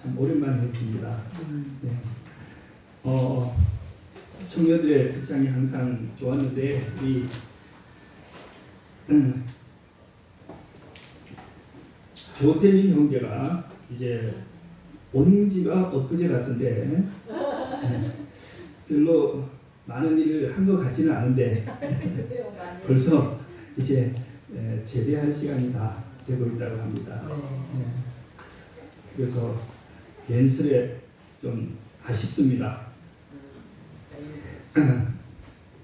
참 오랜만에 했습니다. 네. 청년들의 특장이 항상 좋았는데 이 조태민 형제가 이제 온 지가 엊그제 같은데 별로 많은 일을 한 것 같지는 않은데 벌써 이제 제대할 시간이 다 되고 있다고 합니다. 그래서 괜스레 좀 아쉽습니다.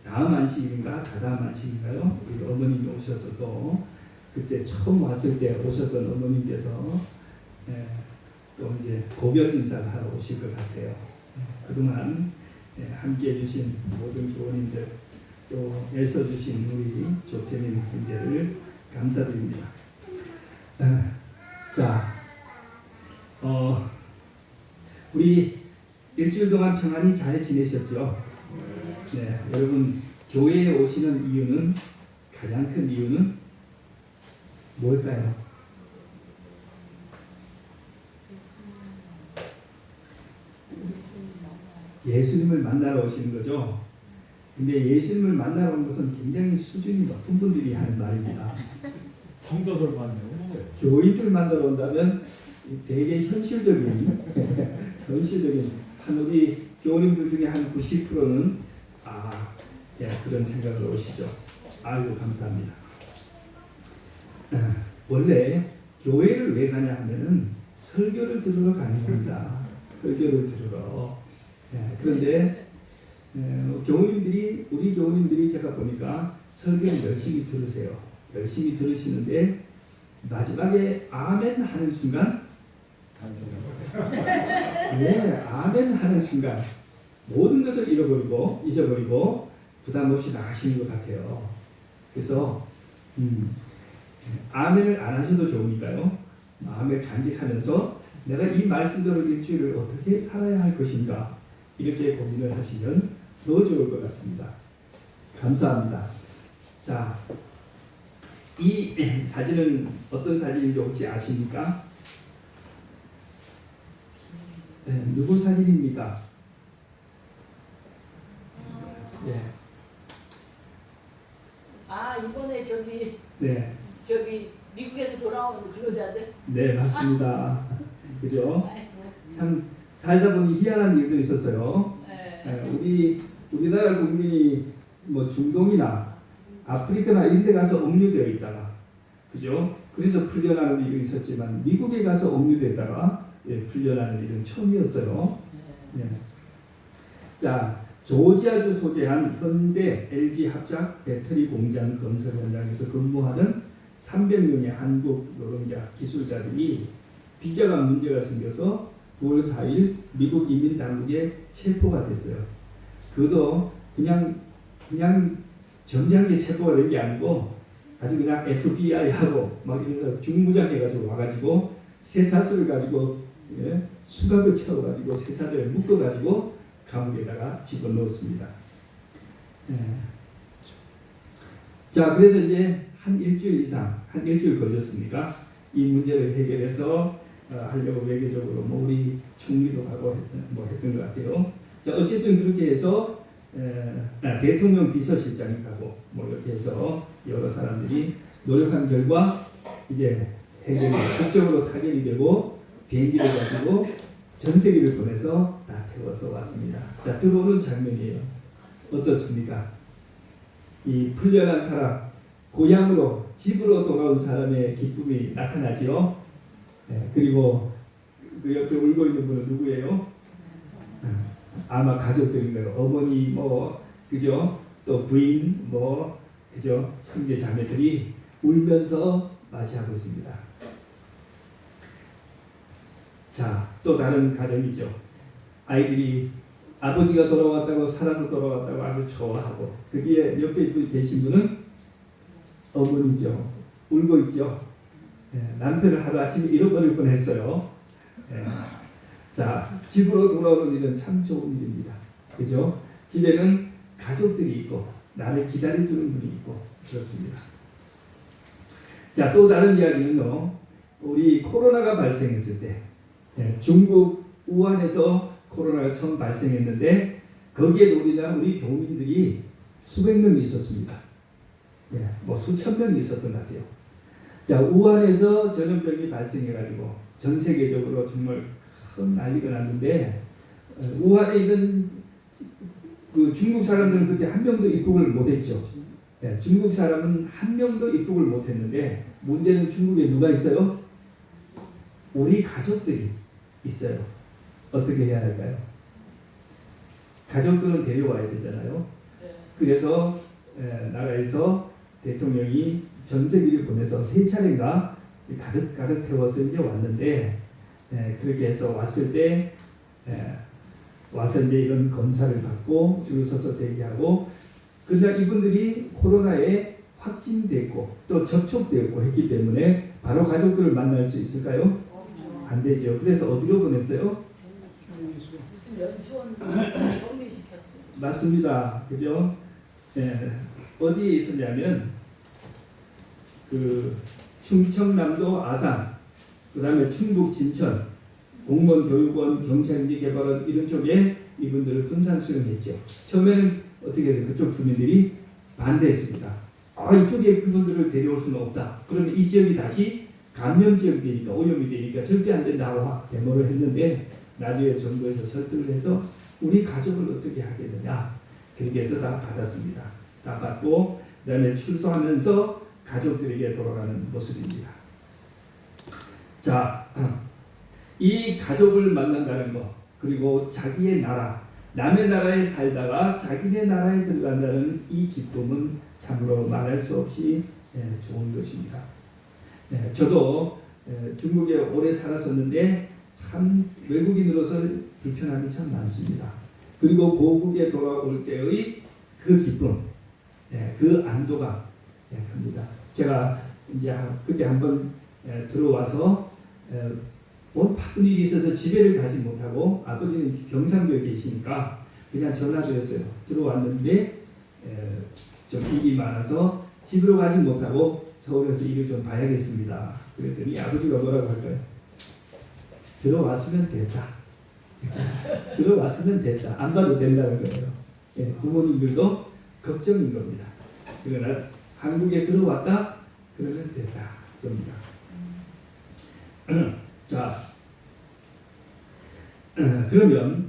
다음 안식인가 다다음 안식인가요? 우리 어머님이 오셔서 또 그때 처음 왔을 때 오셨던 어머님께서 또 이제 고별 인사를 하러 오실 것 같아요. 그동안 함께해 주신 모든 교원님들 또 애써주신 우리 조태민 형제를 감사드립니다. 자, 우리 일주일 동안 평안히 잘 지내셨죠? 네, 여러분 교회에 오시는 이유는 가장 큰 이유는 뭘까요? 예수님을 만나러 오시는 거죠. 근데 예수님을 만나러 온 것은 굉장히 수준이 높은 분들이 하는 말입니다. 성도들 만나요. 교인들 만나러 온다면 되게 현실적인 한 우리 교우님들 중에 한 90%는 그런 생각을 오시죠. 아이고 감사합니다. 원래 교회를 왜 가냐 하면은 설교를 들으러 가는 겁니다. 설교를 들으러. 그런데 우리 교우님들이 제가 보니까 설교를 열심히 들으세요. 열심히 들으시는데 마지막에 아멘 하는 순간 아멘 하는 순간 모든 것을 잊어버리고 부담 없이 나가시는 것 같아요. 그래서 아멘을 안 하셔도 좋으니까요. 마음에 간직하면서 내가 이 말씀대로 일주일을 어떻게 살아야 할 것인가 이렇게 고민을 하시면 더 좋을 것 같습니다. 감사합니다. 자, 이 사진은 어떤 사진인지 혹시 아십니까? 누구 사진입니까? 이번에 저기 미국에서 돌아온 근로자들? 네, 맞습니다. 그죠? 참 살다 보니 희한한 일도 있었어요. 우리나라 국민이 뭐 중동이나 아프리카나 이런 데 가서 억류되어 있다가, 그죠? 그래서 풀려나는 일이 있었지만 미국에 가서 억류됐다가 풀려나는 일은 처음이었어요. 자, 조지아주 소재한 현대 LG 합작 배터리 공장 건설 현장에서 근무하던 300명의 한국 노동자 기술자들이 비자가 문제가 생겨서 9월 4일 미국 이민 당국에 체포가 됐어요. 그것도 그냥 점잖게 체포가 된 게 아니고 아주 그냥 FBI하고 막 이런 중무장해가지고 와가지고 쇠사슬을 가지고 수갑을 채워가지고 쇠사슬을 묶어가지고 감옥에다가 집어넣었습니다. 자, 그래서 이제 한 일주일 걸렸습니까? 이 문제를 해결해서 하려고 외교적으로 우리 총리도 가고 했던 것 같아요. 자, 어쨌든 그렇게 해서 대통령 비서실장이 가고 이렇게 해서 여러 사람들이 노력한 결과 이제 국적으로 타결이 되고 비행기를 가지고 전 세계를 보내서 다 태워서 왔습니다. 자, 들어오는 장면이에요. 어떻습니까? 이 풀려난 사람, 고향으로 집으로 돌아온 사람의 기쁨이 나타나지요. 그리고 그 옆에 울고 있는 분은 누구예요? 아마 가족들인 거예요. 어머니 그죠? 또 부인 그죠? 형제 자매들이 울면서 맞이하고 있습니다. 자, 또 다른 가정이죠. 아이들이 아버지가 돌아왔다고 살아서 돌아왔다고 아주 좋아하고 거기에 옆에 계신 분은 어머니죠. 울고 있죠. 남편을 하루아침에 잃어버릴 뻔했어요. 자, 집으로 돌아오는 일은 참 좋은 일입니다. 그죠? 집에는 가족들이 있고 나를 기다려주는 분이 있고 그렇습니다. 자, 또 다른 이야기는요. 우리 코로나가 발생했을 때 중국 우한에서 코로나가 처음 발생했는데 거기에 우리나라 우리 교민들이 수백 명이 있었습니다. 뭐 수천 명이 있었던 것 같아요. 자, 우한에서 전염병이 발생해가지고 전 세계적으로 정말 큰 난리가 났는데 우한에 있는 그 중국 사람들은 그때 한 명도 입국을 못했죠. 중국 사람은 한 명도 입국을 못했는데 문제는 중국에 누가 있어요? 우리 가족들이 있어요. 어떻게 해야 할까요? 가족들은 데려와야 되잖아요. 그래서 나라에서 대통령이 전세기를 보내서 3차례인가 가득 태워서 이제 왔는데 그렇게 해서 왔을 때 와서 이제 이런 검사를 받고 줄 서서 대기하고 그러나 이분들이 코로나에 확진됐고 또 접촉됐고 했기 때문에 바로 가족들을 만날 수 있을까요? 안 되죠. 그래서 어디로 보냈어요? 무슨 연수원 격리시켰어요. 맞습니다. 그죠? 어디에 있었냐면 그 충청남도 아산, 그 다음에 충북 진천, 공무원 교육원, 경찰인지 개발원 이런 쪽에 이분들을 분산 수용했죠. 처음에는 어떻게 해서 그쪽 주민들이 반대했습니다. 이쪽에 그분들을 데려올 수는 없다. 그러면 이 지역이 다시 감염 지역이 되니까 오염이 되니까 절대 안 된다고 데모를 했는데 나중에 정부에서 설득을 해서 우리 가족을 어떻게 하겠느냐 그렇게 해서 다 받았습니다. 다 받고 그 다음에 출소하면서 가족들에게 돌아가는 모습입니다. 자, 이 가족을 만난다는 것 그리고 자기의 나라 남의 나라에 살다가 자기네 나라에 들어간다는 이 기쁨은 참으로 말할 수 없이 좋은 것입니다. 저도 중국에 오래 살았었는데 참 외국인으로서 불편함이 참 많습니다. 그리고 고국에 돌아올 때의 그 기쁨, 그 안도가 큽니다. 제가 이제 그때 한번 들어와서 뭐 바쁜 일이 있어서 집에를 가지 못하고 아버지는 경상도에 계시니까 그냥 전화드렸어요. 들어왔는데 좀 일이 많아서 집으로 가지 못하고 서울에서 일을 좀 봐야겠습니다. 그랬더니 아버지가 뭐라고 할까요? 들어왔으면 됐다. 들어왔으면 됐다. 안 봐도 된다는 거예요. 부모님들도 걱정인 겁니다. 그러나 한국에 들어왔다? 그러면 됐다. 겁니다. 자, 그러면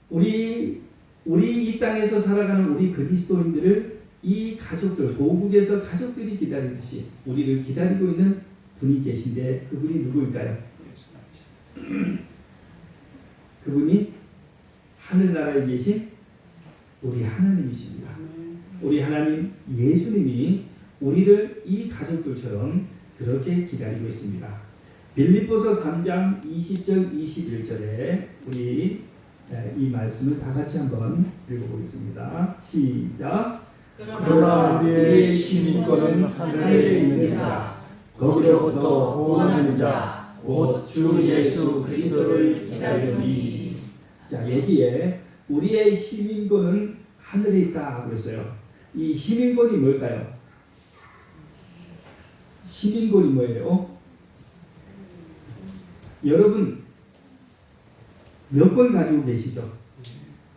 우리 이 땅에서 살아가는 우리 그리스도인들을 이 가족들, 고국에서 가족들이 기다리듯이 우리를 기다리고 있는 분이 계신데 그분이 누구일까요? 그분이 하늘나라에 계신 우리 하나님이십니다. 우리 하나님 예수님이 우리를 이 가족들처럼 그렇게 기다리고 있습니다. 빌립보서 3장 20절 21절에 우리 이 말씀을 다 같이 한번 읽어보겠습니다. 시작. 그러나 우리의 시민권은 하늘에 있는 자 거기로부터 구원하는 자 곧 주 예수 그리스도를 기다리니. 자, 여기에 우리의 시민권은 하늘에 있다 하고 있어요. 이 시민권이 뭘까요? 시민권이 뭐예요? 여러분 여권 가지고 계시죠?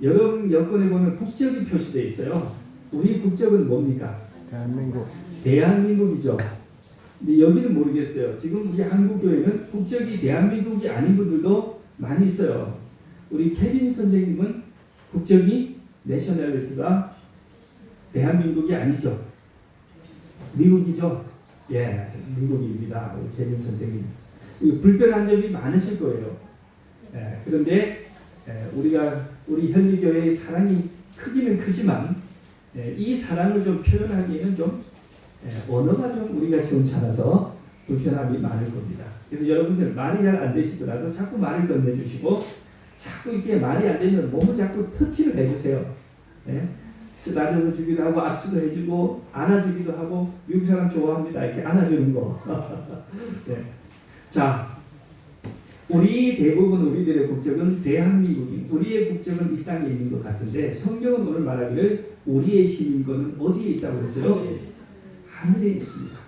여러분 여권에 보면 국적이 표시되어 있어요. 우리 국적은 뭡니까? 대한민국. 대한민국이죠. 근데 여기는 모르겠어요. 지금 우리 한국교회는 국적이 대한민국이 아닌 분들도 많이 있어요. 우리 케빈 선생님은 국적이 내셔널리티가 대한민국이 아니죠. 미국이죠. 미국입니다. 우리 케빈 선생님. 불편한 점이 많으실 거예요. 그런데 우리 현지교회의 사랑이 크기는 크지만 이 사랑을 좀 표현하기에는 좀 언어가 좀 우리가 시원찮아서 불편함이 많을 겁니다. 그래서 여러분들 말이 잘 안 되시더라도 자꾸 말을 건네주시고 자꾸 이렇게 말이 안 되면 몸을 자꾸 터치를 해주세요. 쓰다듬어 주기도 하고 악수도 해주고 안아주기도 하고 미국 사람 좋아합니다. 이렇게 안아주는 거. 자, 우리 대부분 우리들의 국적은 대한민국인, 우리의 국적은 이 땅에 있는 것 같은데 성경은 오늘 말하기를 우리의 시민권은 어디에 있다고 했어요? 하늘에 있습니다.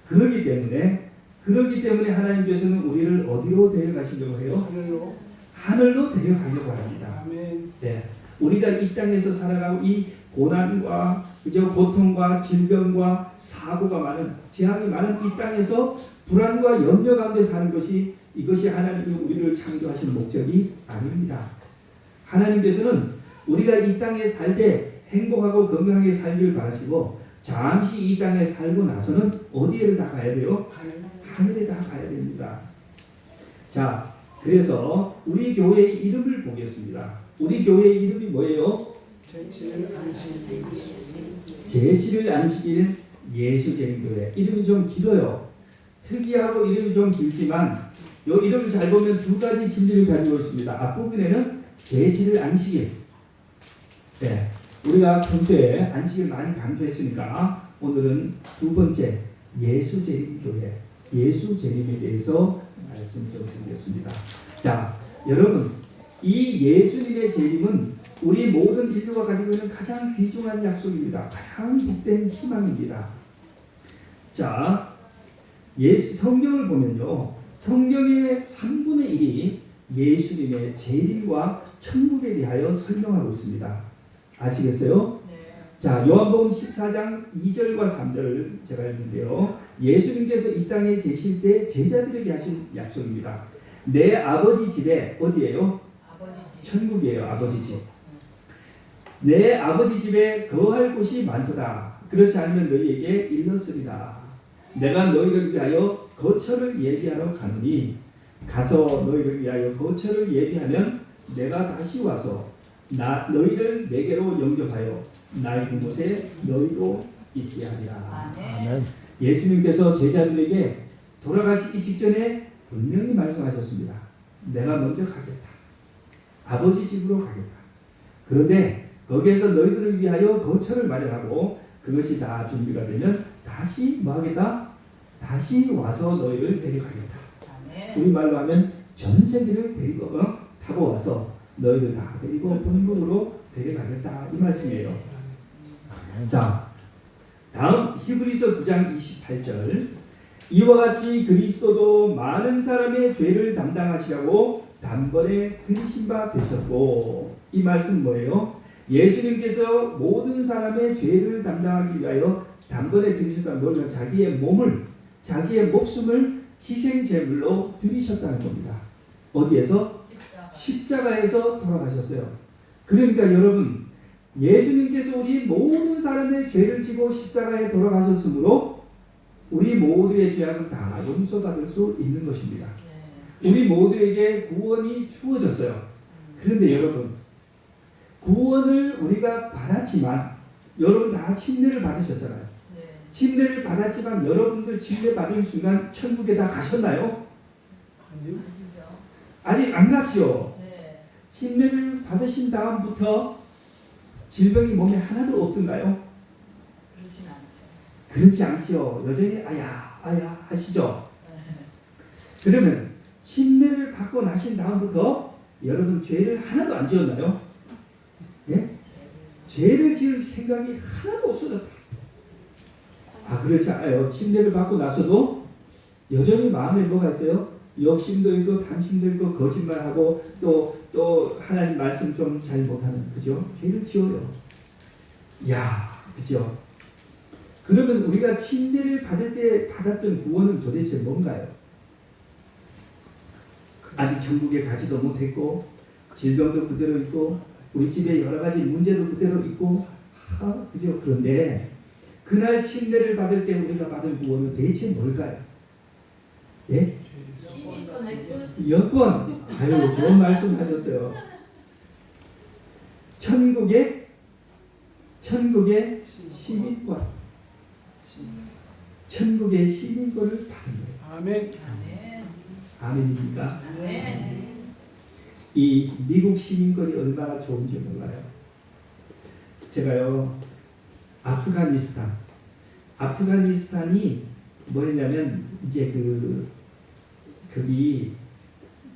그렇기 때문에 그렇기 때문에 하나님께서는 우리를 어디로 데려가시려고 해요? 하늘로. 하늘로 데려가려고 합니다. 아멘. 네, 우리가 이 땅에서 살아가고 이 고난과 그죠 고통과 질병과 사고가 많은 재앙이 많은 이 땅에서 불안과 염려 가운데 사는 것이 이것이 하나님이 우리를 창조하신 목적이 아닙니다. 하나님께서는 우리가 이 땅에 살 때 행복하고 건강하게 살기를 바라시고 잠시 이 땅에 살고 나서는 어디에 다 가야 돼요? 하늘에 다 가야 됩니다. 자, 그래서 우리 교회의 이름을 보겠습니다. 우리 교회의 이름이 뭐예요? 제7일 안식일 예수제일교회. 이름이 좀 길어요. 특이하고 이름이 좀 길지만 이 이름을 잘 보면 두 가지 진리를 가지고 있습니다. 앞부분에는 제7일 안식일. 네, 우리가 평소에 안식일 많이 강조했으니까 오늘은 두 번째 예수제일교회, 예수제림에 대해서 말씀 좀 드리겠습니다. 자, 여러분, 이 예수님의 재림은 우리 모든 인류가 가지고 있는 가장 귀중한 약속입니다. 가장 복된 희망입니다. 자, 성경을 보면요, 성경의 3분의 1이 예수님의 재림과 천국에 대하여 설명하고 있습니다. 아시겠어요? 네. 자, 요한복음 14장 2절과 3절을 제가 읽는데요. 예수님께서 이 땅에 계실 때 제자들에게 하신 약속입니다. 내 아버지 집에 어디예요? 아버지 집. 천국이에요. 아버지 집. 내 아버지 집에 거할 곳이 많도다. 그렇지 않으면 너희에게 일렀으리라. 내가 너희를 위하여 거처를 예비하러 가노니 가서 너희를 위하여 거처를 예비하면 내가 다시 와서 너희를 내게로 영접하여 나의 그곳에 너희도 있게 하리라. 아멘. 예수님께서 제자들에게 돌아가시기 직전에 분명히 말씀하셨습니다. 내가 먼저 가겠다. 아버지 집으로 가겠다. 그런데 거기에서 너희들을 위하여 거처를 마련하고 그것이 다 준비가 되면 다시 뭐 하겠다? 다시 와서 너희를 데려가겠다. 아멘. 우리말로 하면 전 세계를 데리고 타고 와서 너희들 다 데리고 본국으로 데려가겠다. 이 말씀이에요. 자, 다음 히브리서 9장 28절. 이와 같이 그리스도도 많은 사람의 죄를 담당하시라고 단번에 들이신 바 되셨고, 이 말씀 뭐예요? 예수님께서 모든 사람의 죄를 담당하기 위하여 단번에 들이셨다는 건 자기의 몸을, 자기의 목숨을 희생 제물로 들이셨다는 겁니다. 어디에서? 십자가에서 돌아가셨어요. 그러니까 여러분, 예수님께서 우리 모든 사람의 죄를 지고 십자가에 돌아가셨으므로 우리 모두의 죄악은 다 용서받을 수 있는 것입니다. 우리 모두에게 구원이 주어졌어요. 그런데 여러분, 구원을 우리가 받았지만 여러분 다 침례를 받으셨잖아요. 침례를 받았지만 여러분들 침례 받은 순간 천국에 다 가셨나요? 아직 안 갔죠. 침례를 받으신 다음부터 질병이 몸에 하나도 없던가요? 그렇진 않죠. 그렇지 않지요. 여전히 아야 아야 하시죠. 그러면 침례를 받고 나신 다음부터 여러분 죄를 하나도 안 지었나요? 예? 죄를 지을 생각이 하나도 없어졌다. 아, 그렇지 않아요. 침례를 받고 나서도 여전히 마음에 뭐가 있어요? 욕심도 있고 탐심도 있고 거짓말하고 또 하나님 말씀 좀 잘 못하는, 그죠? 죄를 지어요. 야, 그죠? 그러면 우리가 침례를 받을 때 받았던 구원은 도대체 뭔가요? 아직 천국에 가지도 못했고 질병도 그대로 있고 우리 집에 여러 가지 문제도 그대로 있고, 그죠? 그런데 그날 침례를 받을 때 우리가 받은 구원은 대체 뭘까요? 예? 시민권 획득. 여권. 아유, 좋은 말씀하셨어요. 천국의 시민권. 천국의 시민권을 받은 거예요. 아멘. 아멘. 아멘입니까? 아멘. 이 미국 시민권이 얼마나 좋은지 몰라요. 제가요, 아프가니스탄이 뭐였냐면 이제 거기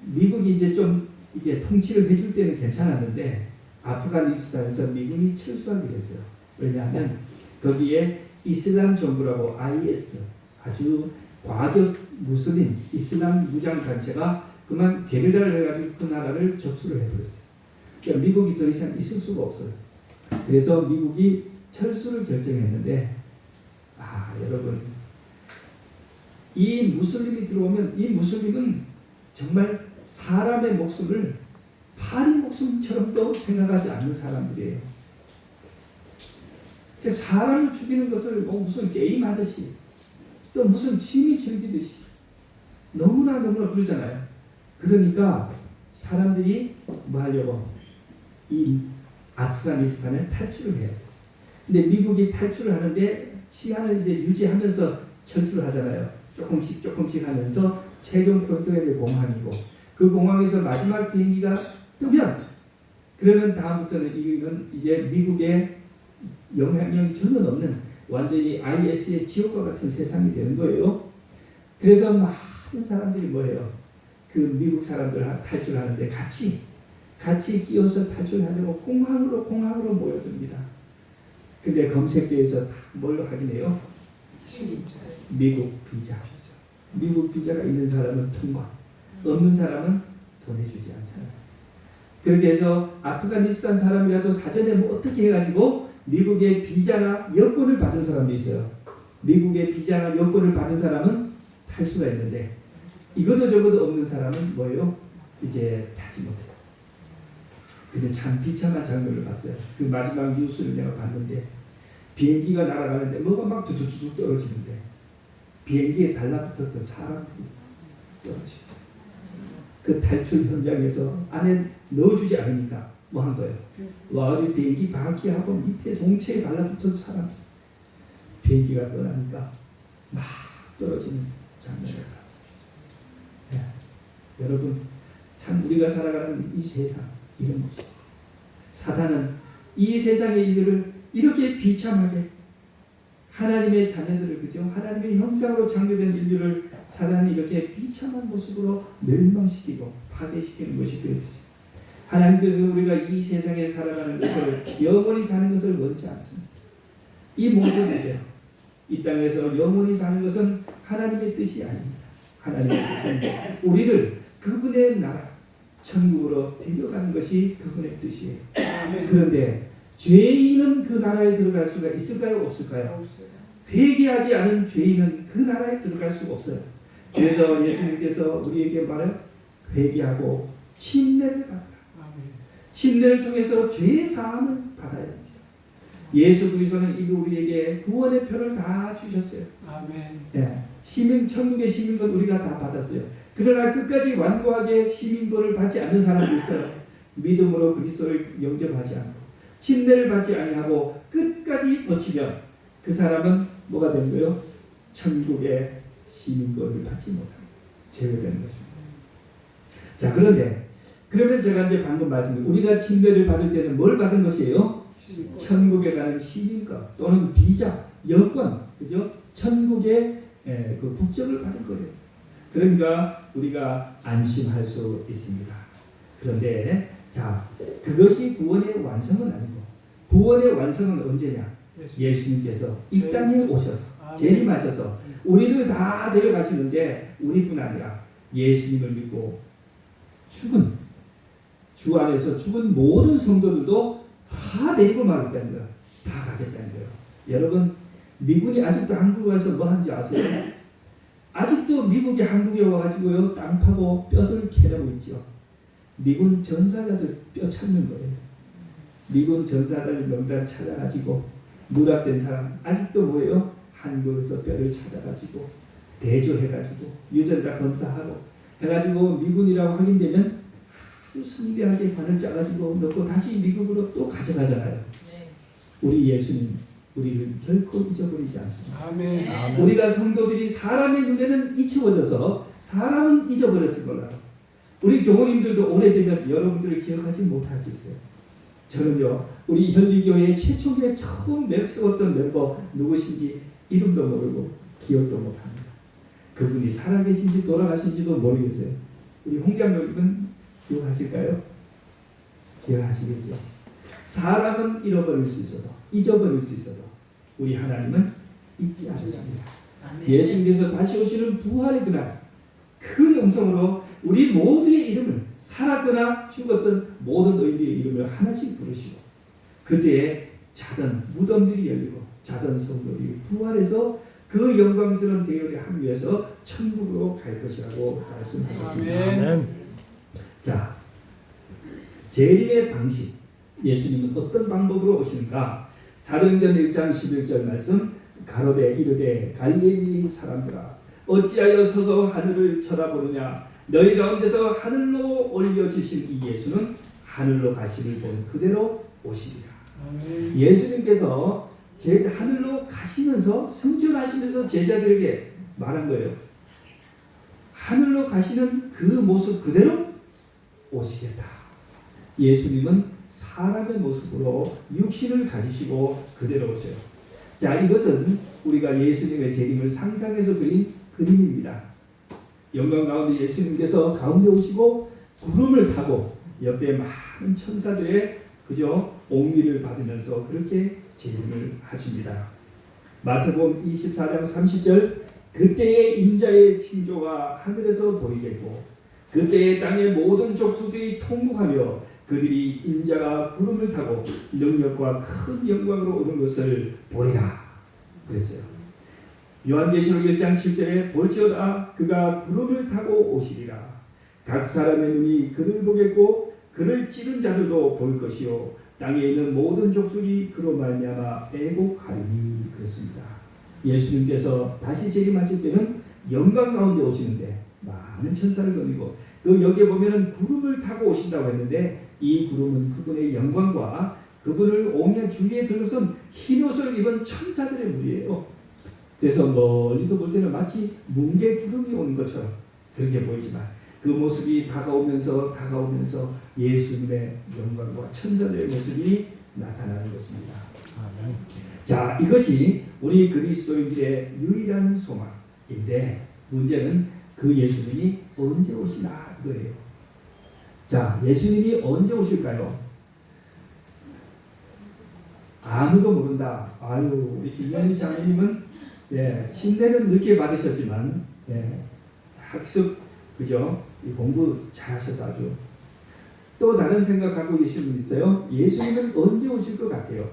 미국이 이제 좀 이게 통치를 해줄 때는 괜찮았는데 아프가니스탄에서 미군이 철수하게 됐어요. 왜냐하면 거기에 이슬람 정부라고 IS, 아주 과격 무슬림 이슬람 무장 단체가 그만 게릴라를 해가지고 그 나라를 접수를 해버렸어요. 그러니까 미국이 더 이상 있을 수가 없어요. 그래서 미국이 철수를 결정했는데 여러분 이 무슬림이 들어오면 이 무슬림은 정말 사람의 목숨을 파리 목숨처럼도 생각하지 않는 사람들이에요. 사람을 죽이는 것을 무슨 게임하듯이 또 무슨 취미 즐기듯이 너무나 그러잖아요. 그러니까 사람들이 뭐 하려고 이 아프가니스탄에 탈출을 해요. 근데 미국이 탈출을 하는데 치안을 이제 유지하면서 철수를 하잖아요. 조금씩 하면서 최종 포인트가 이제 공항이고 그 공항에서 마지막 비행기가 뜨면 그러면 다음부터는 이건 이제 미국의 영향력이 전혀 없는 완전히 IS의 지옥과 같은 세상이 되는 거예요. 그래서 많은 사람들이 뭐예요? 그 미국 사람들 탈출하는데 같이 끼어서 탈출하려고 공항으로 모여듭니다. 근데 검색대에서 다 뭘 확인해요? 미국 비자. 미국 비자가 있는 사람은 통과, 없는 사람은 보내주지 않잖아요. 그렇게 해서 아프가니스탄 사람이라도 사전에 뭐 어떻게 해가지고 미국의 비자나 여권을 받은 사람도 있어요. 미국의 비자나 여권을 받은 사람은 탈 수가 있는데 이것도 저것도 없는 사람은 뭐예요? 이제 타지 못해요. 근데 참 비참한 장면을 봤어요. 그 마지막 뉴스를 내가 봤는데 비행기가 날아가는데 뭐가 막 툭툭툭 떨어지는데 비행기에 달라붙었던 사람들이 떨어지고 그 탈출 현장에서 안에 넣어주지 않으니까 뭐 한 거예요? 와가지고 비행기 바퀴하고 밑에 동체에 달라붙은 사람들 비행기가 떠나니까 막 떨어지는 장면을 봤어요. 여러분 참 우리가 살아가는 이 세상 이런 모습 사단은 이 세상의 인류를 이렇게 비참하게 하나님의 자녀들을 그죠? 하나님의 형상으로 창조된 인류를 사단이 이렇게 비참한 모습으로 멸망시키고 파괴시키는 것이 그렇듯이 하나님께서 우리가 이 세상에 살아가는 것을 영원히 사는 것을 원치 않습니다. 이 모든 일이요. 이 땅에서 영원히 사는 것은 하나님의 뜻이 아닙니다. 하나님의 뜻은 우리를 그분의 나라 천국으로 데려가는 것이 그분의 뜻이에요. 그런데 죄인은 그 나라에 들어갈 수가 있을까요? 없을까요? 회개하지 않은 죄인은 그 나라에 들어갈 수가 없어요. 그래서 예수님께서 우리에게 말해요. 회개하고 침례를 받라. 침례를 통해서 죄의 사함을 받아야 합니다. 예수 그리스도는 이미 우리에게 구원의 표를 다 주셨어요. 아멘. 천국의 시민권 우리가 다 받았어요. 그러나 끝까지 완고하게 시민권을 받지 않는 사람도 있어요. 믿음으로 그리스도를 영접하지 않고 침례를 받지 아니하고 끝까지 버티면 그 사람은 뭐가 되는 거예요? 천국의 시민권을 받지 못합니다. 제외되는 것입니다. 자, 그런데 그러면 제가 이제 방금 말씀드린 우리가 침례를 받을 때는 뭘 받은 것이에요? 천국에 가는 시민권 또는 비자, 여권, 그죠? 천국의 그 국적을 받을 거예요. 그러니까 우리가 안심할 수 있습니다. 그런데 자, 그것이 구원의 완성은 아니고 구원의 완성은 언제냐? 예수님께서 이 땅에 오셔서 재림하셔서 우리를 다 데려가시는데 우리뿐 아니라 예수님을 믿고 죽은 주 안에서 죽은 모든 성도들도 다 데리고 가겠다는 거예요. 다 가겠다는 거예요. 여러분 미군이 아직도 한국에 와서 뭐 하는지 아세요? 아직도 미국이 한국에 와가지고요 땅 파고 뼈들 캐내고 있죠. 미군 전사자들 뼈 찾는 거예요. 미군 전사자들 명단 찾아가지고 누락된 사람 아직도 뭐예요? 한국에서 뼈를 찾아가지고 대조해가지고 유전자 검사하고 해가지고 미군이라고 확인되면 아주 성대하게 관을 짜가지고 넣고 다시 미국으로 또 가져가잖아요. 네. 우리 예수님 우리를 결코 잊어버리지 않습니다. 아멘. 아멘. 우리가 성도들이 사람의 눈에는 잊혀져서 사람은 잊어버렸지 몰라요. 우리 교우님들도 오래되면 여러분들을 기억하지 못할 수 있어요. 저는요 우리 현리교회 최초에 처음 세웠던 멤버 누구신지 이름도 모르고 기억도 못합니다. 그분이 살아계신지 돌아가신지도 모르겠어요. 우리 홍장로님은 기억하실까요? 기억하시겠죠? 사람은 잃어버릴 수 있어도 잊어버릴 수 있어도 우리 하나님은 잊지 않으십니다. 아멘. 예수님께서 다시 오시는 부활의 그날 큰 음성으로 우리 모두의 이름을 살았거나 죽었던 모든 의인의 이름을 하나씩 부르시고 그때에 자던 무덤들이 열리고 자던 성도들이 부활해서 그 영광스러운 대열에 합류해서 천국으로 갈 것이라고 말씀하셨습니다. 아멘. 자, 재림의 방식 예수님은 어떤 방법으로 오시는가? 사도행전 1장 11절 말씀 가로되 이르되 갈릴리 사람들아 어찌하여 서서 하늘을 쳐다보느냐 너희 가운데서 하늘로 올려지신 이 예수는 하늘로 가시를 본 그대로 오시리라. 아멘. 예수님께서 하늘로 가시면서 승천하시면서 제자들에게 말한 거예요. 하늘로 가시는 그 모습 그대로 오시겠다. 예수님은 사람의 모습으로 육신을 가지시고 그대로 오세요. 자, 이것은 우리가 예수님의 재림을 상상해서 그린 그림입니다. 영광 가운데 예수님께서 가운데 오시고 구름을 타고 옆에 많은 천사들의 그저 옹기를 받으면서 그렇게 재림을 하십니다. 마태복음 24장 30절 그때의 인자의 징조가 하늘에서 보이겠고 그때의 땅의 모든 족속들이 통곡하며 그들이 인자가 구름을 타고 능력과 큰 영광으로 오는 것을 보리라 그랬어요. 요한계시록 1장 7절에 볼지어다 그가 구름을 타고 오시리라. 각 사람의 눈이 그를 보겠고 그를 찌른 자들도 볼 것이요 땅에 있는 모든 족속이 그로 말미암아 애곡하리니 그랬습니다. 예수님께서 다시 재림하실 때는 영광 가운데 오시는데 많은 천사를 거느리고 여기에 보면은 구름을 타고 오신다고 했는데 이 구름은 그분의 영광과 그분을 옹연 주위에 둘러선 흰 옷을 입은 천사들의 무리예요. 그래서 멀리서 볼 때는 마치 뭉게 구름이 오는 것처럼 그렇게 보이지만 그 모습이 다가오면서 예수님의 영광과 천사들의 모습이 나타나는 것입니다. 아멘. 자, 이것이 우리 그리스도인들의 유일한 소망인데 문제는 그 예수님이 언제 오시나 이거예요. 자, 예수님이 언제 오실까요? 아무도 모른다. 아유, 우리 김영희 장로님은 침례는 늦게 받으셨지만 학습 그죠? 이 공부 잘하셔서 아주 또 다른 생각 갖고 계신 분 있어요? 예수님은 언제 오실 것 같아요?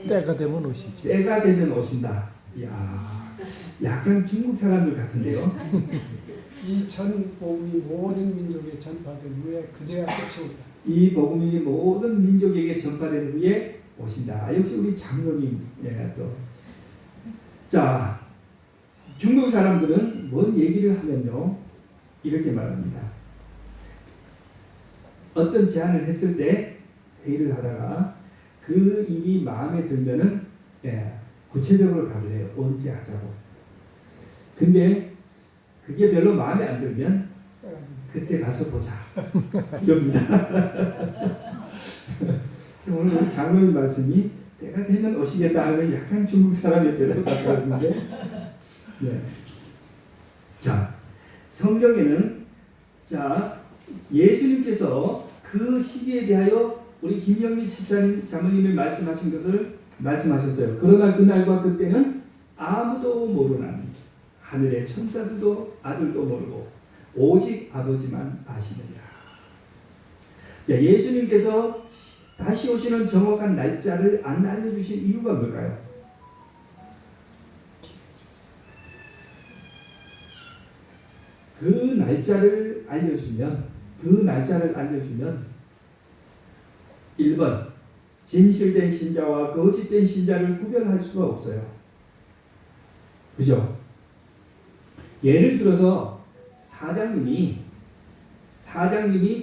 때가 되면 오시지. 때가 되면 오신다. 이야, 약간 중국 사람들 같은데요? 이 전 복음이 모든 민족에 전파된 후에 그제야 끝이 온다. 이 복음이 모든 민족에게 전파된 후에 오신다. 역시 우리 장로님 또. 자, 중국 사람들은 뭔 얘기를 하면요 이렇게 말합니다. 어떤 제안을 했을 때 회의를 하다가 그 일이 마음에 들면은 구체적으로 답을 해요. 언제 하자고. 근데 그게 별로 마음에 안 들면 그때 가서 보자. 이럽니다. 오늘 우리 장로님 말씀이 때가 되면 오시겠다 하면 약간 중국 사람의 대답 같았는데 자, 성경에는 자 예수님께서 그 시기에 대하여 우리 김영미 집사님 사모님이 말씀하신 것을 말씀하셨어요. 그러나 그날과 그때는 아무도 모르나니 하늘의 천사들도 아들도 모르고 오직 아버지만 아시느니라. 자, 예수님께서 다시 오시는 정확한 날짜를 안 알려주신 이유가 뭘까요? 그 날짜를 알려주면 1번 진실된 신자와 거짓된 신자를 구별할 수가 없어요. 그죠? 예를 들어서 사장님이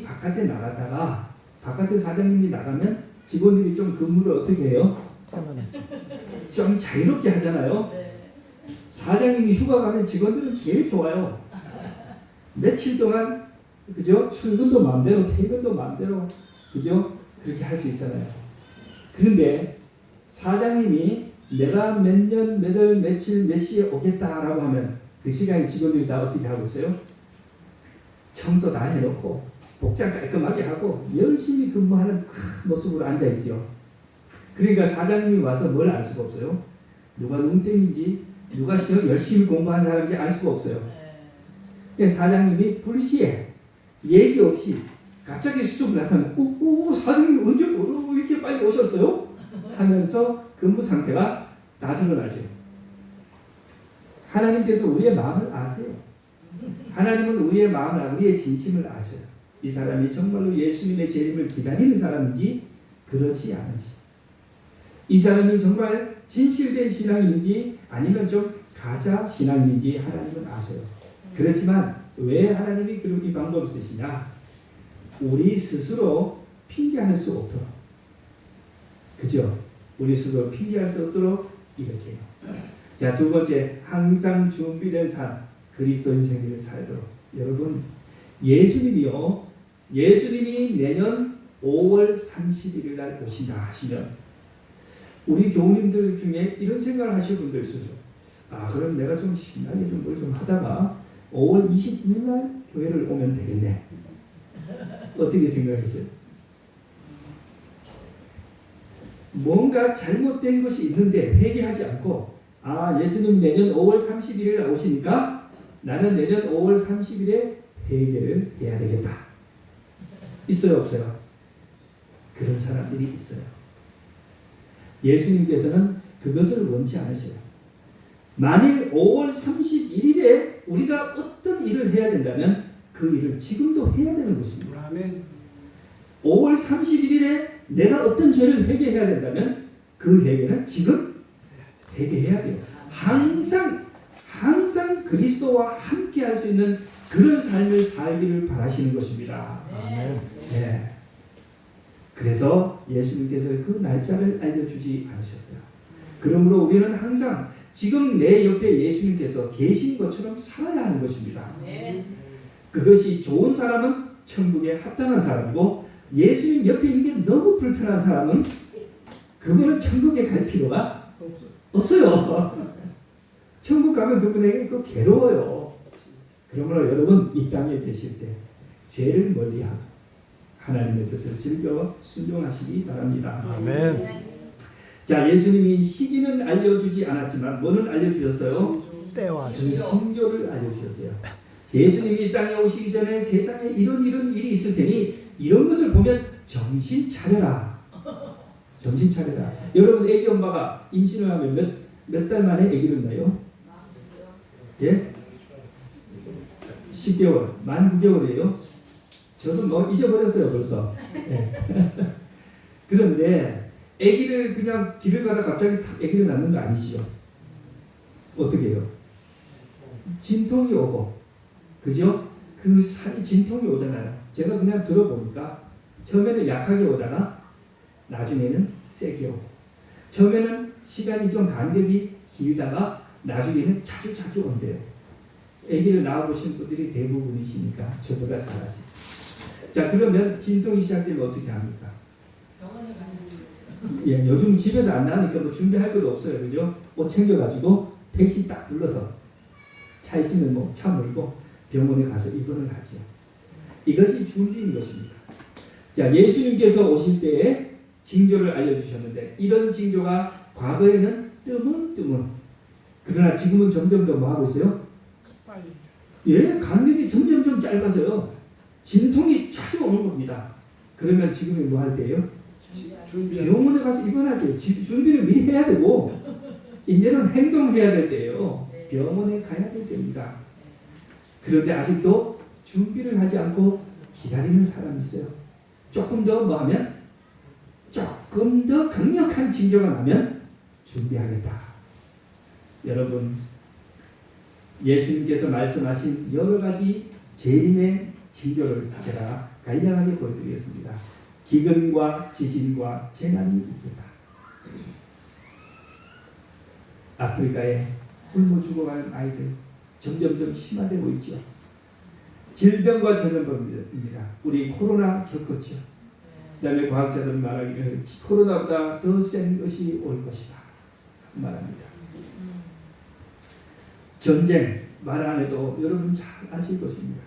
바깥에 나갔다가 바깥에 사장님이 나가면 직원들이 좀 근무를 어떻게 해요? 좀 자유롭게 하잖아요. 사장님이 휴가 가면 직원들은 제일 좋아요. 며칠 동안 그죠? 출근도 마음대로 퇴근도 마음대로 그죠? 그렇게 할 수 있잖아요. 그런데 사장님이 내가 몇 년, 몇 월, 며칠, 몇 시에 오겠다라고 하면 그 시간에 직원들이 다 어떻게 하고 있어요? 청소 다 해놓고 복장 깔끔하게 하고 열심히 근무하는 모습으로 앉아있죠. 그러니까 사장님이 와서 뭘 알 수가 없어요. 누가 농땡인지 누가 열심히 공부한 사람인지 알 수가 없어요. 네. 근데 사장님이 불시에 얘기 없이 갑자기 쑥 나타나면 사장님 언제 이렇게 빨리 오셨어요? 하면서 근무 상태가 다 드러나죠. 하나님께서 우리의 마음을 아세요. 하나님은 우리의 마음을 우리의 진심을 아셔요. 이 사람이 정말로 예수님의 재림을 기다리는 사람인지 그렇지 않은지, 이 사람이 정말 진실된 신앙인지 아니면 좀 가짜 신앙인지 하나님은 아세요. 그렇지만 왜 하나님이 이 방법을 쓰시냐? 우리 스스로 핑계할 수 없도록, 그죠? 우리 스스로 핑계할 수 없도록 이렇게 해요. 자, 두 번째, 항상 준비된 삶, 그리스도인 생애를 살도록. 여러분, 예수님이 내년 5월 31일 날 오신다 하시면 우리 교우님들 중에 이런 생각을 하실 분도 있으죠. 아, 그럼 내가 좀 신나게 좀 뭘 좀 하다가 5월 29일 날 교회를 오면 되겠네. 어떻게 생각하세요? 뭔가 잘못된 것이 있는데 회개하지 않고, 아, 예수님 내년 5월 31일 날 오시니까 나는 내년 5월 30일에 회개를 해야 되겠다. 있어요, 없어요? 그런 사람들이 있어요. 예수님께서는 그것을 원치 않으셔요. 만일 5월 31일에 우리가 어떤 일을 해야 된다면 그 일을 지금도 해야 되는 것입니다. 아멘. 5월 31일에 내가 어떤 죄를 회개해야 된다면 그 회개는 지금 회개해야 돼요. 항상 그리스도와 함께 할 수 있는 그런 삶을 살기를 바라시는 것입니다. 네. 네. 그래서 예수님께서 그 날짜를 알려주지 않으셨어요. 그러므로 우리는 항상 지금 내 옆에 예수님께서 계신 것처럼 살아야 하는 것입니다. 네. 그것이 좋은 사람은 천국에 합당한 사람이고, 예수님 옆에 있는 게 너무 불편한 사람은 그분은 천국에 갈 필요가 없어요. 천국 가면 그분에게 그 괴로워요. 그러므로 여러분, 이 땅에 계실 때 죄를 멀리하고 하나님의 뜻을 즐겨 순종하시기 바랍니다. 아멘. 자, 예수님이 시기는 알려주지 않았지만 뭐는 알려주셨어요? 때와 그 징조를 알려주셨어요. 예수님이 이 땅에 오시기 전에 세상에 이런 일이 있을 테니 이런 것을 보면 정신 차려라. 정신 차려라. 여러분, 애기 엄마가 임신을 하면 몇 달 만에 애기를 낳아요? 예? 10개월, 만 9개월이에요. 저도 뭐 잊어버렸어요, 벌써. 예. 그런데 아기를 그냥 길을 가다 갑자기 탁 아기를 낳는 거 아니시죠? 어떻게 해요? 진통이 오고, 그죠? 그 진통이 오잖아요. 제가 그냥 들어보니까 처음에는 약하게 오다가 나중에는 세게 오고, 처음에는 시간이 좀 간격이 길다가 나중에는 자주 온대요. 아기를 낳아보신 분들이 대부분이시니까 저보다 잘 아시죠. 자, 그러면 진통이 시작되면 어떻게 합니까? 병원에 가는 예, 요즘 집에서 안 나니까 뭐 준비할 것도 없어요. 그죠? 옷 챙겨가지고 택시 딱 불러서 차 있으면 뭐 차 몰고 병원에 가서 입원을 하죠. 이것이 준비인 것입니다. 자, 예수님께서 오실 때에 징조를 알려주셨는데 이런 징조가 과거에는 뜨문뜨문, 그러나 지금은 점점 더 뭐 하고 있어요? 빨리. 예, 간격이 점점 짧아져요. 진통이 자주 오는 겁니다. 그러면 지금이 뭐 할 때예요? 준비하는. 병원에 가서 입원할 때 준비를 미리 해야 되고 이제는 행동해야 될 때예요. 병원에 가야 될 때입니다. 그런데 아직도 준비를 하지 않고 기다리는 사람이 있어요. 조금 더 뭐 하면, 조금 더 강력한 징조가 나면 준비하겠다. 여러분, 예수님께서 말씀하신 여러 가지 재림의 징조를 제가 간략하게 보여드리겠습니다. 기근과 지진과 재난이 있겠다. 아프리카에 굶어 죽어가는 아이들 점점점 심화되고 있죠. 질병과 전염병입니다. 우리 코로나 겪었죠. 그 다음에 과학자들 말하기를 코로나보다 더 센 것이 올 것이다 말합니다. 전쟁 말 안 해도 여러분 잘 아실 것입니다.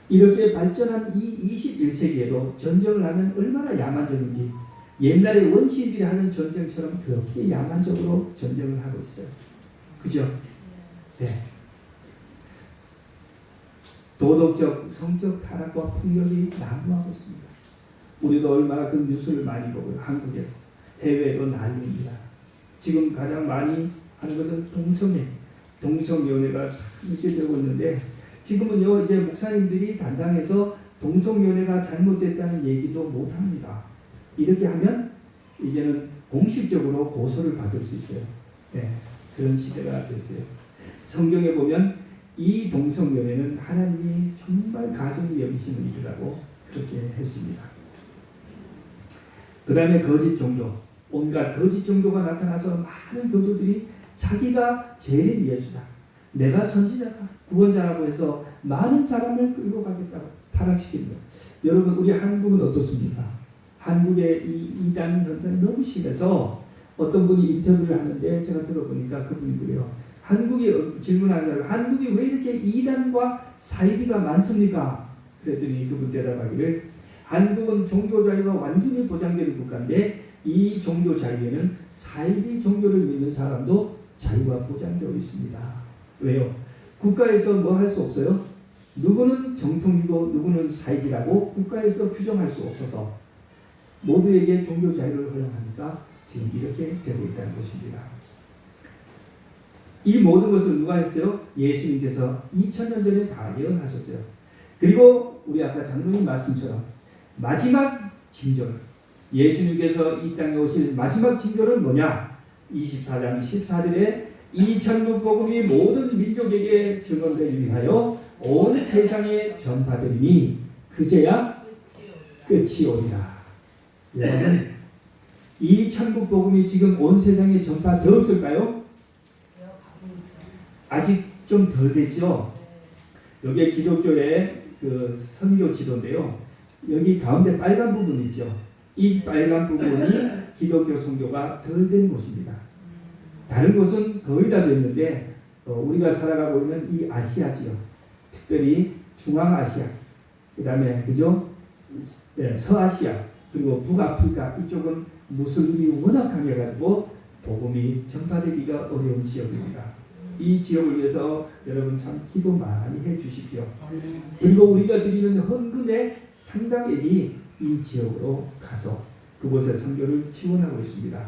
이렇게 발전한 이 21세기에도 전쟁을 하면 얼마나 야만적인지 옛날에 원시인들이 하는 전쟁처럼 그렇게 야만적으로 전쟁을 하고 있어요. 그죠? 네. 도덕적, 성적 타락과 폭력이 난무하고 있습니다. 우리도 얼마나 그 뉴스를 많이 보고요. 한국에도 해외에도 난리입니다. 지금 가장 많이 하는 것은 동성연애가 이렇게 되고 있는데 지금은요 이제 목사님들이 단상에서 동성연애가 잘못됐다는 얘기도 못합니다. 이렇게 하면 이제는 공식적으로 고소를 받을 수 있어요. 네, 그런 시대가 됐어요. 성경에 보면 이 동성연애는 하나님이 정말 가정이 여기시는 일이라고 그렇게 했습니다. 그 다음에 거짓 종교, 온갖 거짓 종교가 나타나서 많은 교주들이 자기가 재림 예수다, 내가 선지자다, 구원자라고 해서 많은 사람을 끌고 가겠다고 타락시킵니다. 여러분 우리 한국은 어떻습니까? 한국의 이 이단 현상이 너무 심해서 어떤 분이 인터뷰를 하는데 제가 들어보니까 그분이 그래요. 한국이 질문한 사람, 한국이 왜 이렇게 이단과 사이비가 많습니까? 그랬더니 그분 대답하기를 한국은 종교 자유가 완전히 보장되는 국가인데 이 종교 자유에는 사이비 종교를 믿는 사람도 자유가 보장되어 있습니다. 왜요? 국가에서 뭐 할 수 없어요? 누구는 정통이고 누구는 사이비라고 국가에서 규정할 수 없어서 모두에게 종교 자유를 허용하니까 지금 이렇게 되고 있다는 것입니다. 이 모든 것을 누가 했어요? 예수님께서 2000년 전에 다 예언하셨어요. 그리고 우리 아까 장로님 말씀처럼 마지막 징조, 예수님께서 이 땅에 오실 마지막 징조는 뭐냐? 24장 14절에 이 천국 복음이 모든 민족에게 증언되기 위하여 온 세상에 전파되리니 그제야 끝이 오리라. 여러분, 이 천국 복음이 지금 온 세상에 전파되었을까요? 아직 좀 덜 됐죠. 여기 기독교의 그 선교 지도인데요. 여기 가운데 빨간 부분 있죠. 이 빨간 부분이 기독교 선교가 덜 된 곳입니다. 다른 곳은 거의 다 됐는데 우리가 살아가고 있는 이 아시아 지역, 특별히 중앙아시아, 그 다음에 그죠? 네, 서아시아, 그리고 북아프리카 이쪽은 무슬림이 워낙 강해가지고 복음이 전파되기가 어려운 지역입니다. 이 지역을 위해서 여러분 참 기도 많이 해주십시오. 그리고 우리가 드리는 헌금의 상당액이 이 지역으로 가서 그곳의 선교를 지원하고 있습니다.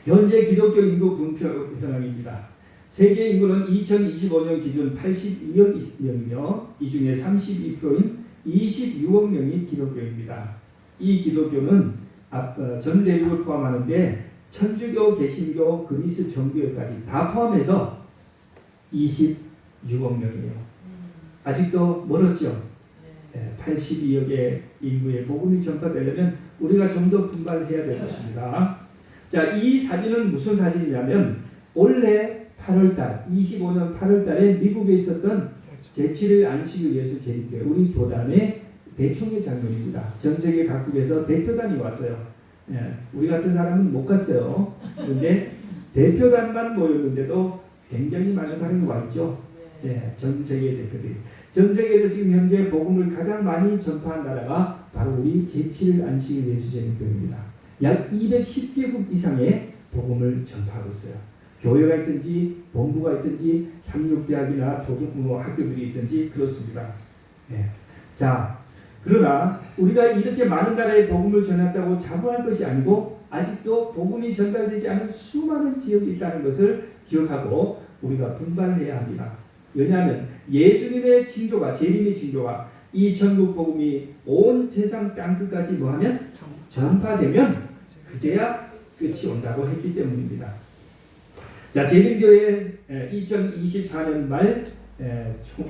현재 기독교 인구 분표 현황입니다. 세계 인구는 2025년 기준 82억 명이며 이 중에 32%인 26억 명이 기독교입니다. 이 기독교는 전 대륙을 포함하는데 천주교, 개신교, 그리스 정교회까지 다 포함해서 26억 명이에요. 아직도 멀었죠. 82억의 인구의 복음이 전파되려면 우리가 좀 더 분발해야 될 것입니다. 자, 이 사진은 무슨 사진이냐면 올해 8월달, 25년 8월달에 미국에 있었던 제7일 안식일 예수 재림교회 우리 교단의 대총회 장면입니다. 전 세계 각국에서 대표단이 왔어요. 우리 같은 사람은 못 갔어요. 그런데 대표단만 모였는데도 굉장히 많은 사람이 왔죠. 전 세계 대표들이. 전 세계에서 지금 현재 복음을 가장 많이 전파한 나라가 바로 우리 제7일 안식일 예수 재림교회입니다. 약 210개국 이상의 복음을 전파하고 있어요. 교회가 있든지 본부가 있든지 상륙대학이나 학교들이 있든지 그렇습니다. 자, 그러나 우리가 이렇게 많은 나라에 복음을 전했다고 자부할 것이 아니고 아직도 복음이 전달되지 않은 수많은 지역이 있다는 것을 기억하고 우리가 분발해야 합니다. 왜냐하면 예수님의 징조가, 재림의 징조가 이 천국 복음이 온 세상 땅끝까지 뭐하면 전파되면 그제야 끝이 온다고 했기 때문입니다. 자, 재림교회 2024년 말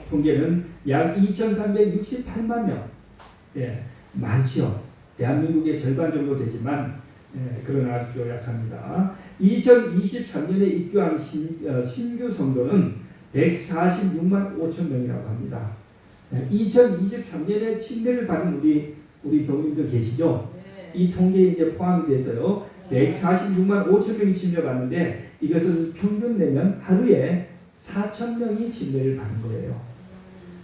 통계는 약 2,368만 명. 많죠. 대한민국의 절반 정도 되지만 그러나 아직도 약합니다. 2023년에 입교한 신규 성도는 146만 5천 명이라고 합니다. 2023년에 침례를 받은 우리 교우님들 계시죠? 이 통계에 이제 포함이 돼서요. 146만 5천 명이 침례받는데 이것은 평균 내면 하루에 4천 명이 침례를 받는 거예요.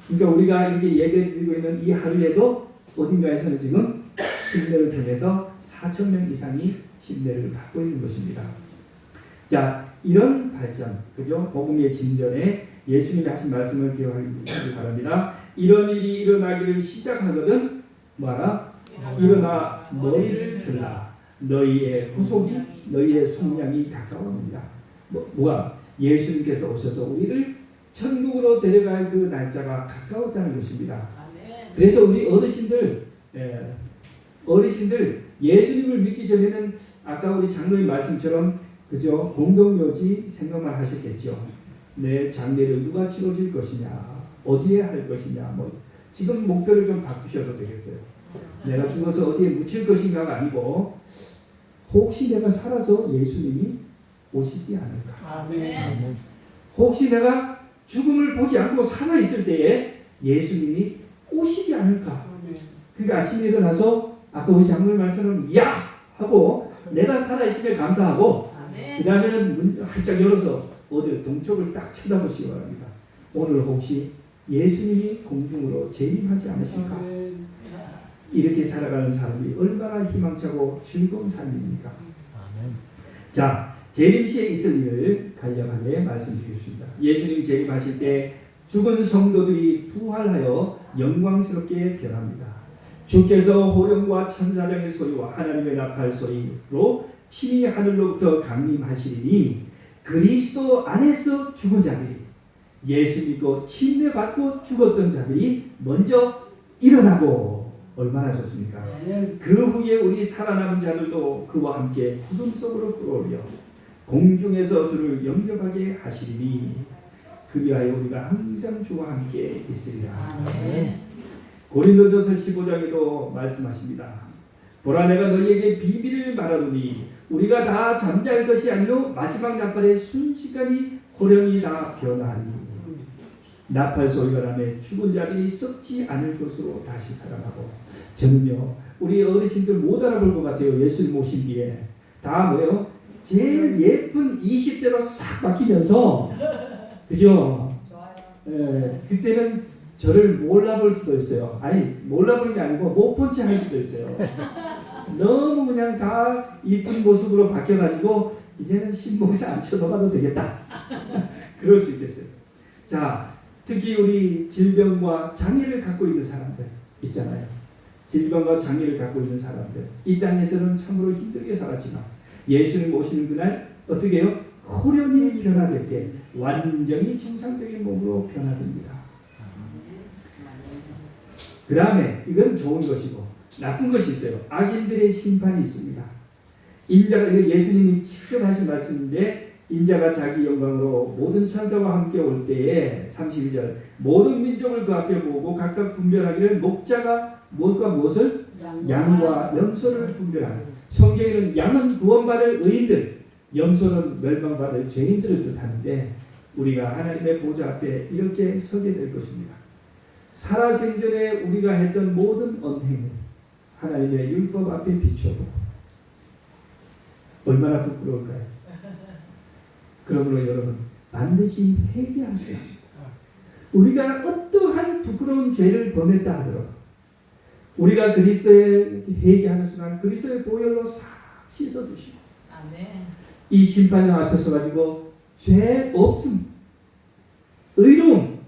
그러니까 우리가 이렇게 예배 드리고 있는 이 하루에도 어딘가에서는 지금 침례를 통해서 4,000명 이상이 침례를 받고 있는 것입니다. 자, 이런 발전, 그죠? 복음의 진전에 예수님이 하신 말씀을 기억하기 바랍니다. 이런 일이 일어나기를 시작하거든 뭐하라? 일어나 너희를 들라. 너희의 구속이 너희의 속량이 가까워옵니다. 뭐가? 예수님께서 오셔서 우리를 천국으로 데려갈 그 날짜가 가까웠다는 것입니다. 그래서 우리 어르신들 예수님을 믿기 전에는 아까 우리 장로님 말씀처럼 그죠? 공동묘지 생각만 하셨겠죠. 내 장례를 누가 치러줄 것이냐, 어디에 할 것이냐, 지금 목표를 좀 바꾸셔도 되겠어요. 내가 죽어서 어디에 묻힐 것인가가 아니고 혹시 내가 살아서 예수님이 오시지 않을까. 아멘. 혹시 내가 죽음을 보지 않고 살아 있을 때에 예수님이 오시지 않을까. 아멘. 그러니까 아침에 일어나서 아까 우리 장로님 말처럼 야 하고 내가 살아 있음에 감사하고 그 다음에는 문 활짝 열어서 어디 동쪽을 딱 쳐다보시기 바랍니다. 오늘 혹시 예수님이 공중으로 재림하지 않으실까? 아멘. 이렇게 살아가는 사람이 얼마나 희망차고 즐거운 삶입니까? 아멘. 자, 재림시에 있을 일을 간략하게 말씀드리겠습니다. 예수님 재림하실 때 죽은 성도들이 부활하여 영광스럽게 변합니다. 주께서 호령과 천사장의 소리와 하나님의 나팔 소리로 친히 하늘로부터 강림하시리니 그리스도 안에서 죽은 자들이 예수 믿고 침례받고 죽었던 자들이 먼저 일어나고 얼마나 좋습니까? 아멘. 그 후에 우리 살아남은 자들도 그와 함께 구름 속으로 끌어올려 공중에서 주를 영접하게 하시리니 그리하여 우리가 항상 주와 함께 있으리라. 고린도전서 15장에도 말씀하십니다. 보라 내가 너희에게 비밀을 말하노니 우리가 다 잠잘 것이 아니요 마지막 나팔의 순식간이 호령이 다 변하니 나팔 소리가 나매 죽은 자들이 썩지 않을 것으로 다시 살아나고. 저는요 우리 어르신들 못 알아볼 것 같아요. 예수님 오신 뒤에 다 뭐예요? 제일 예쁜 20대로 싹 바뀌면서 그죠? 그때는 저를 몰라볼 수도 있어요. 아니 몰라보는 게 아니고 못 본 채 할 수도 있어요. 너무 그냥 다 이쁜 모습으로 바뀌어가지고 이제는 신봉사 안 쳐다봐도 되겠다. 그럴 수 있겠어요. 자, 특히 우리 질병과 장애를 갖고 있는 사람들 있잖아요. 질병과 장애를 갖고 있는 사람들 이 땅에서는 참으로 힘들게 살았지만 예수님 오시는 그날 어떻게 해요? 호련히 변화될 때 완전히 정상적인 몸으로 변화됩니다. 그 다음에 이건 좋은 것이고 나쁜 것이 있어요. 악인들의 심판이 있습니다. 인자가 예수님이 직접 하신 말씀인데 인자가 자기 영광으로 모든 천사와 함께 올 때에 32절 모든 민족을 그 앞에 보고 각각 분별하기를 목자가 무엇과 무엇을 양과 염소를 분별하는. 성경에는 양은 구원받을 의인들, 염소는 멸망받을 죄인들을 뜻하는데 우리가 하나님의 보좌 앞에 이렇게 서게 될 것입니다. 살아생전에 우리가 했던 모든 언행을 하나님의 율법 앞에 비춰보고 얼마나 부끄러울까요? 그러므로 여러분 반드시 회개하셔야 합니다. 우리가 어떠한 부끄러운 죄를 범했다 하더라도 우리가 그리스도에 회개하는 순간 그리스도의 보혈로 싹 씻어주시고 이 심판장 앞에 서가지고 죄 없음, 의로움,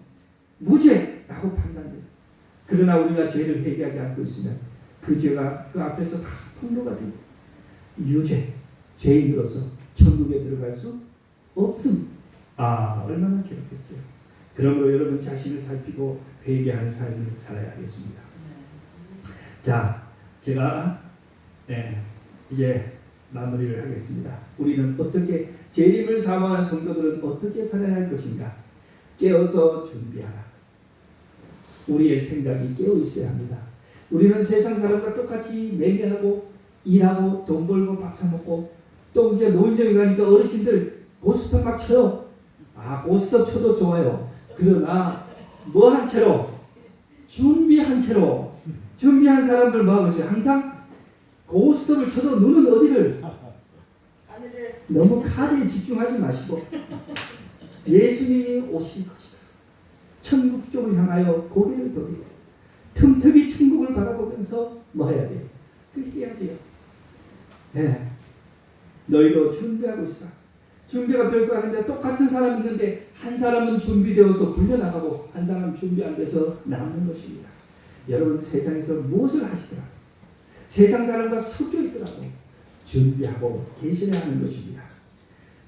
무죄라고 판단돼요. 그러나 우리가 죄를 회개하지 않고 있으면 그 죄가 그 앞에서 다 통로가 되고 유죄, 죄인으로서 천국에 들어갈 수 없음. 얼마나 괴롭겠어요. 그러므로 여러분 자신을 살피고 회개하는 삶을 살아야 하겠습니다. 자, 제가 이제 마무리를 하겠습니다. 우리는 어떻게 재림을 사모하는 성도들은 어떻게 살아야 할 것인가? 깨어서 준비하라. 우리의 생각이 깨어 있어야 합니다. 우리는 세상 사람과 똑같이 매매하고 일하고 돈 벌고 밥 사 먹고 또 이제 노인정에 가니까 어르신들 고스톱 막 쳐요. 고스톱 쳐도 좋아요. 그러나 뭐 한 채로 준비한 채로 준비한 사람들 뭐 하고 있어요? 항상 고스톱을 쳐도 눈은 어디를 너무 카드에 집중하지 마시고 예수님이 오실 것이다. 천국 쪽을 향하여 고개를 돌리고 틈틈이 천국을 바라보면서 뭐 해야 돼요? 그 해야 돼요. 네. 너희도 준비하고 있어. 준비가 별거 아닌데 똑같은 사람이 있는데 한 사람은 준비되어서 불려나가고 한 사람은 준비 안 돼서 남는 것입니다. 여러분 세상에서 무엇을 하시더라? 세상 사람과 섞여 있더라고. 준비하고 계셔야 하는 것입니다.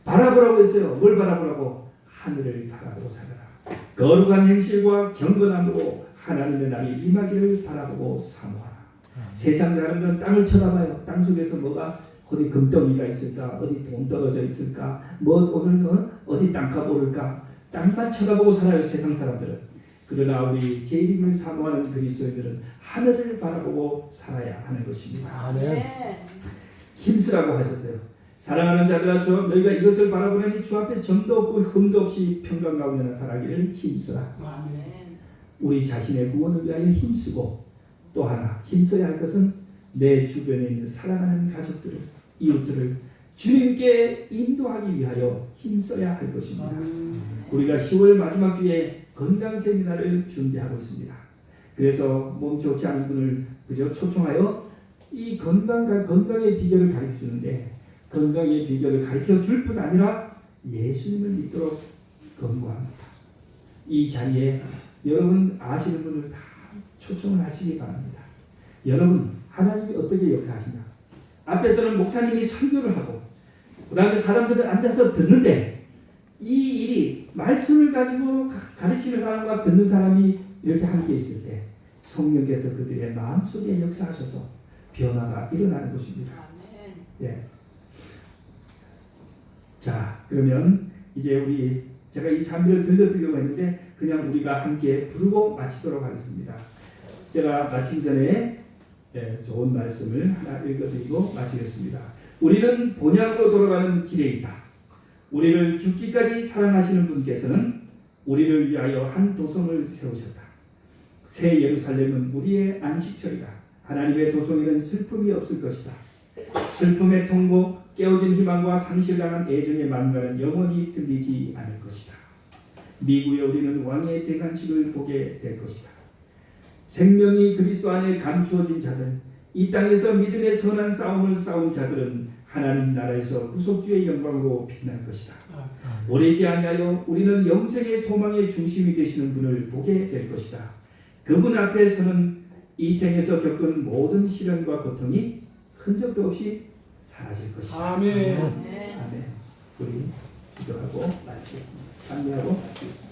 바라보라고 했어요. 뭘 바라보라고? 하늘을 바라보고 살아라. 거룩한 행실과 경건함으로 하나님의 날이 임하기를 바라보고 사모하라. 세상 사람들은 땅을 쳐다봐요. 땅 속에서 뭐가 어디 금덩이가 있을까? 어디 돈 떨어져 있을까? 뭐 오늘은 어디 땅값 오를까? 땅만 쳐다보고 살아요. 세상 사람들은. 그러나 우리 제1임을 사모하는 그리스도인들은 하늘을 바라보고 살아야 하는 것입니다. 아멘. 힘쓰라고 하셨어요. 사랑하는 자들아 주 너희가 이것을 바라보려니 주 앞에 점도 없고 흠도 없이 평강 가운데 나타나기를 힘쓰라. 아멘. 우리 자신의 구원을 위하여 힘쓰고 또 하나 힘써야 할 것은 내 주변에 있는 사랑하는 가족들을 이웃들을 주님께 인도하기 위하여 힘써야 할 것입니다. 아멘. 우리가 10월 마지막 주에 건강 세미나를 준비하고 있습니다. 그래서 몸 좋지 않은 분을 그저 초청하여 이 건강의 비결을 가르쳐 주는데 건강의 비결을 가르쳐 줄 뿐 아니라 예수님을 믿도록 권고합니다. 이 자리에 여러분 아시는 분을 다 초청을 하시기 바랍니다. 여러분 하나님이 어떻게 역사하시냐? 앞에서는 목사님이 설교를 하고 그 다음에 사람들은 앉아서 듣는데 이 일이 말씀을 가지고 가르치는 사람과 듣는 사람이 이렇게 함께 있을 때 성령께서 그들의 마음속에 역사하셔서 변화가 일어나는 것입니다. 예. 자, 그러면 이제 제가 이 찬미를 들려드리려고 했는데 그냥 우리가 함께 부르고 마치도록 하겠습니다. 제가 마치기 전에 좋은 말씀을 하나 읽어드리고 마치겠습니다. 우리는 본향으로 돌아가는 길에 있다. 우리를 죽기까지 사랑하시는 분께서는 우리를 위하여 한 도성을 세우셨다. 새 예루살렘은 우리의 안식처이다. 하나님의 도성에는 슬픔이 없을 것이다. 슬픔의 통곡, 깨어진 희망과 상실당한 애정의 만가는 영원히 들리지 않을 것이다. 미국에 우리는 왕의 대관식을 보게 될 것이다. 생명이 그리스도 안에 감추어진 자들, 이 땅에서 믿음의 선한 싸움을 싸운 자들은 하나님 나라에서 구속주의 영광으로 빛날 것이다. 오래지 아니하여 우리는 영생의 소망의 중심이 되시는 분을 보게 될 것이다. 그분 앞에서는 이 생에서 겪은 모든 시련과 고통이 흔적도 없이 사라질 것이다. 아멘. 아멘. 우리 기도하고 마치겠습니다. 찬미하고 마치겠습니다.